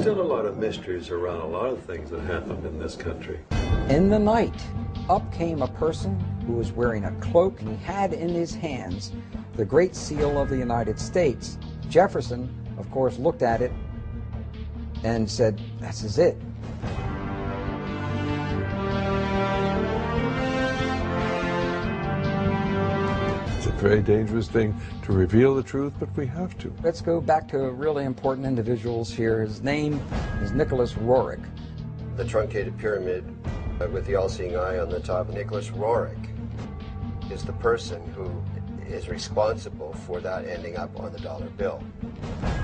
still a lot of mysteries around a lot of things that happened in this country. In the night, up came a person who was wearing a cloak, and he had in his hands the Great Seal of the United States. Jefferson, of course, looked at it and said, "This is it." It's a very dangerous thing to reveal the truth, but we have to. Let's go back to really important individuals here. His name is Nicholas Roerich. The truncated pyramid with the all-seeing eye on the top. Nicholas Roerich is the person who is responsible for that ending up on the dollar bill.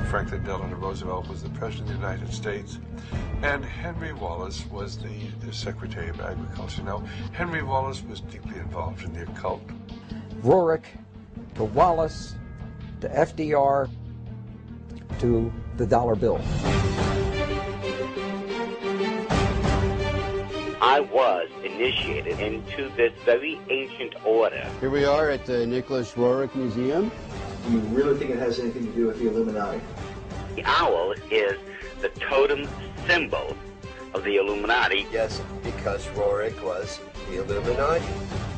Franklin Delano Roosevelt was the President of the United States, and Henry Wallace was the Secretary of Agriculture. Now, Henry Wallace was deeply involved in the occult. Roerich to Wallace to FDR to the dollar bill. I was initiated into this very ancient order. Here we are at the Nicholas Roerich Museum. Do you really think it has anything to do with the Illuminati? The owl is the totem symbol of the Illuminati. Yes, because Roerich was the Illuminati.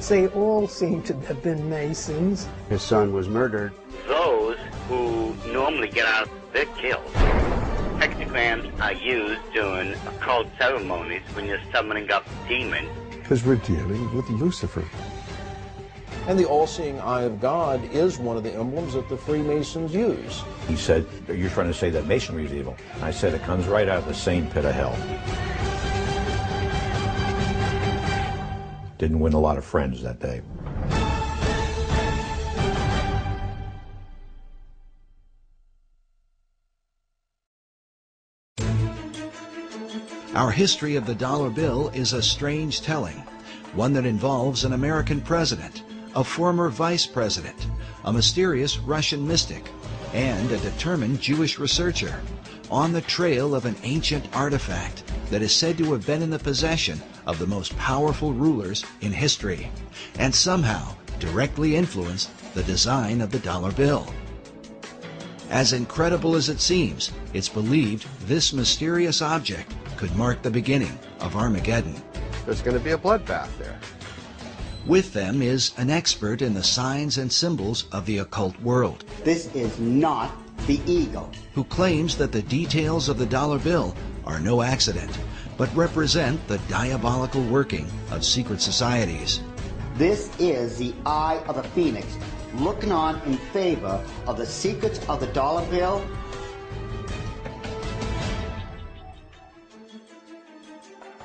They all seem to have been Masons. His son was murdered. Those who normally get out, they're killed. Hexagrams are used during occult ceremonies when you're summoning up demons. Because we're dealing with Lucifer. And the all-seeing eye of God is one of the emblems that the Freemasons use. He said, "You're trying to say that Masonry is evil." I said, "It comes right out of the same pit of hell." Didn't win a lot of friends that day. Our history of the dollar bill is a strange telling, one that involves an American president, a former vice president, a mysterious Russian mystic, and a determined Jewish researcher, on the trail of an ancient artifact that is said to have been in the possession of the most powerful rulers in history, and somehow directly influenced the design of the dollar bill. As incredible as it seems, it's believed this mysterious object could mark the beginning of Armageddon. There's going to be a bloodbath there. With them is an expert in the signs and symbols of the occult world. This is not the eagle. Who claims that the details of the dollar bill are no accident, but represent the diabolical working of secret societies. This is the eye of the phoenix, looking on in favor of the secrets of the dollar bill.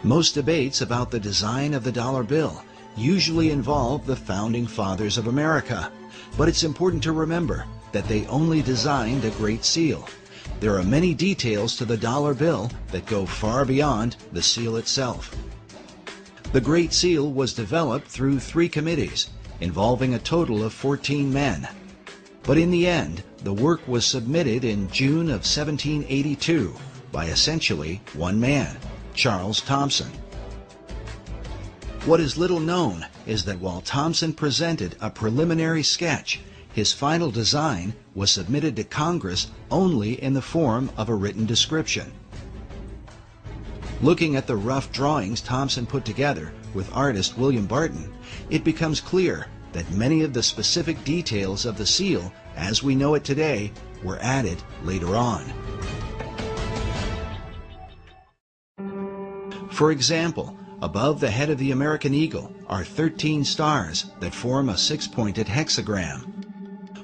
Most debates about the design of the dollar bill usually involve the founding fathers of America, but it's important to remember that they only designed a Great Seal. There are many details to the dollar bill that go far beyond the seal itself. The Great Seal was developed through 3 committees involving a total of 14 men. But in the end, the work was submitted in June of 1782 by essentially one man, Charles Thomson. What is little known is that while Thomson presented a preliminary sketch, his final design was submitted to Congress only in the form of a written description. Looking at the rough drawings Thomson put together with artist William Barton, it becomes clear that many of the specific details of the seal, as we know it today, were added later on. For example, above the head of the American eagle are 13 stars that form a 6-pointed hexagram.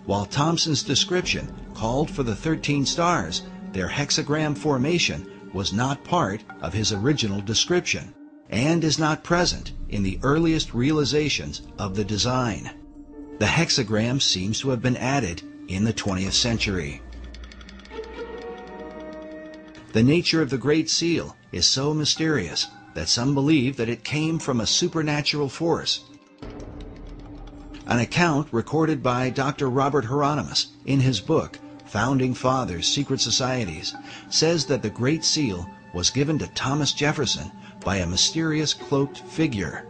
While Thomson's description called for the 13 stars, their hexagram formation was not part of his original description and is not present in the earliest realizations of the design. The hexagram seems to have been added in the 20th century. The nature of the Great Seal is so mysterious that some believe that it came from a supernatural force. An account recorded by Dr. Robert Hieronymus in his book, Founding Fathers, Secret Societies, says that the Great Seal was given to Thomas Jefferson by a mysterious cloaked figure.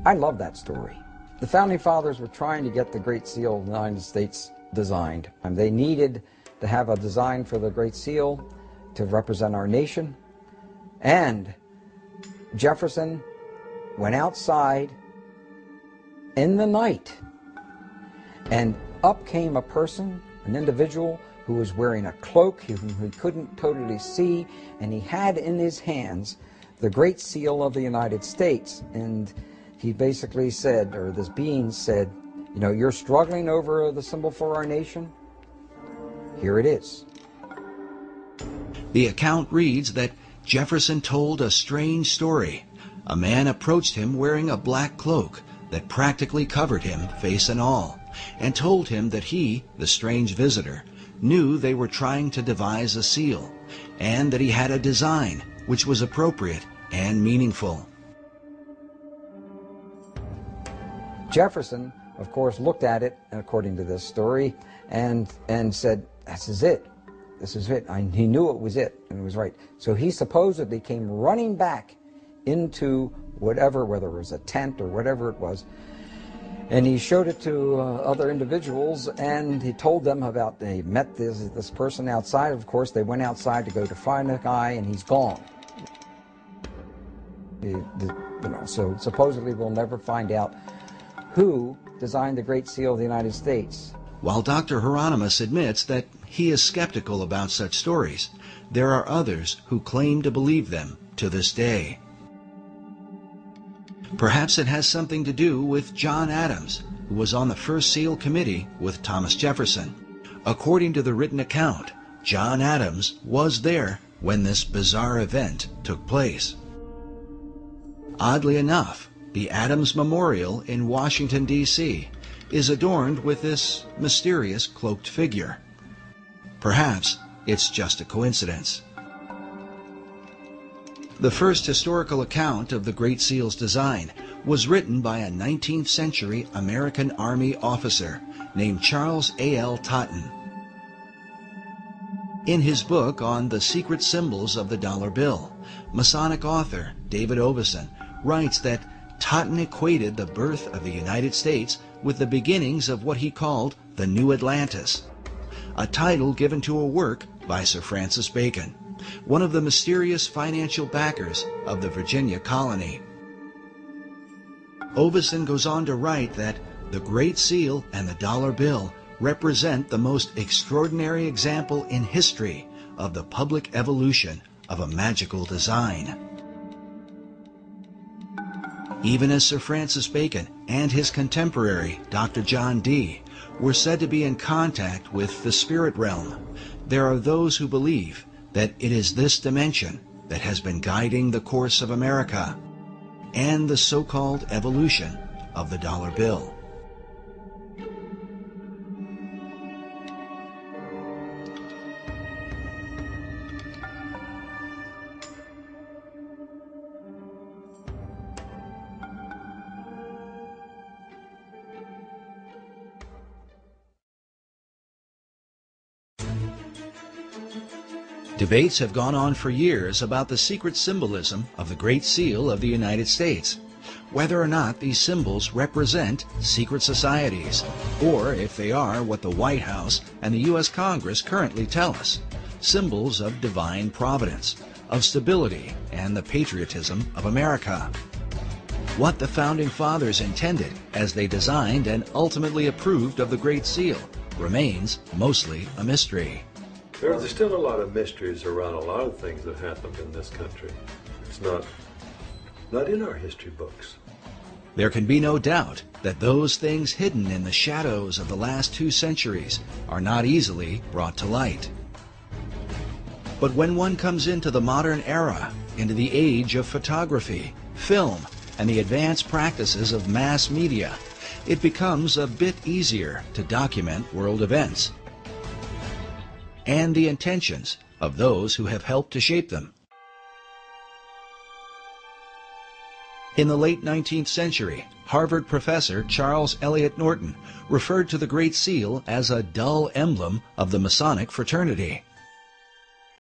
I love that story. The Founding Fathers were trying to get the Great Seal of the United States designed, and they needed to have a design for the Great Seal to represent our nation. And Jefferson went outside in the night, and up came a person, an individual who was wearing a cloak whom he couldn't totally see, and he had in his hands the Great Seal of the United States. And he basically said, or this being said, you know, you're struggling over the symbol for our nation? Here it is. The account reads that Jefferson told a strange story. A man approached him wearing a black cloak that practically covered him, face and all, and told him that he, the strange visitor, knew they were trying to devise a seal, and that he had a design which was appropriate and meaningful. Jefferson, of course, looked at it, according to this story, and said, this is it. This is it. He knew it was it, and it was right. So he supposedly came running back into whatever, whether it was a tent or whatever it was, and he showed it to other individuals, and he told them about, they met this person outside. Of course, they went outside to go to find the guy, and he's gone. So supposedly we'll never find out who designed the Great Seal of the United States. While Dr. Hieronymus admits that he is skeptical about such stories, there are others who claim to believe them to this day. Perhaps it has something to do with John Adams, who was on the first seal committee with Thomas Jefferson. According to the written account, John Adams was there when this bizarre event took place. Oddly enough, the Adams Memorial in Washington, D.C. is adorned with this mysterious cloaked figure. Perhaps it's just a coincidence. The first historical account of the Great Seal's design was written by a 19th century American Army officer named Charles A.L. Totten. In his book on the secret symbols of the dollar bill, Masonic author David Oveson writes that Totten equated the birth of the United States with the beginnings of what he called the New Atlantis, a title given to a work by Sir Francis Bacon, one of the mysterious financial backers of the Virginia colony. Oveson goes on to write that the Great Seal and the dollar bill represent the most extraordinary example in history of the public evolution of a magical design. Even as Sir Francis Bacon and his contemporary, Dr. John Dee, were said to be in contact with the spirit realm, there are those who believe that it is this dimension that has been guiding the course of America and the so-called evolution of the dollar bill. Debates have gone on for years about the secret symbolism of the Great Seal of the United States, whether or not these symbols represent secret societies, or if they are what the White House and the U.S. Congress currently tell us, symbols of divine providence, of stability, and the patriotism of America. What the Founding Fathers intended as they designed and ultimately approved of the Great Seal remains mostly a mystery. There's still a lot of mysteries around a lot of things that happened in this country. It's not in our history books. There can be no doubt that those things hidden in the shadows of the last 2 centuries are not easily brought to light. But when one comes into the modern era, into the age of photography, film, and the advanced practices of mass media, it becomes a bit easier to document world events and the intentions of those who have helped to shape them. In the late 19th century, Harvard professor Charles Eliot Norton referred to the Great Seal as a dull emblem of the Masonic fraternity.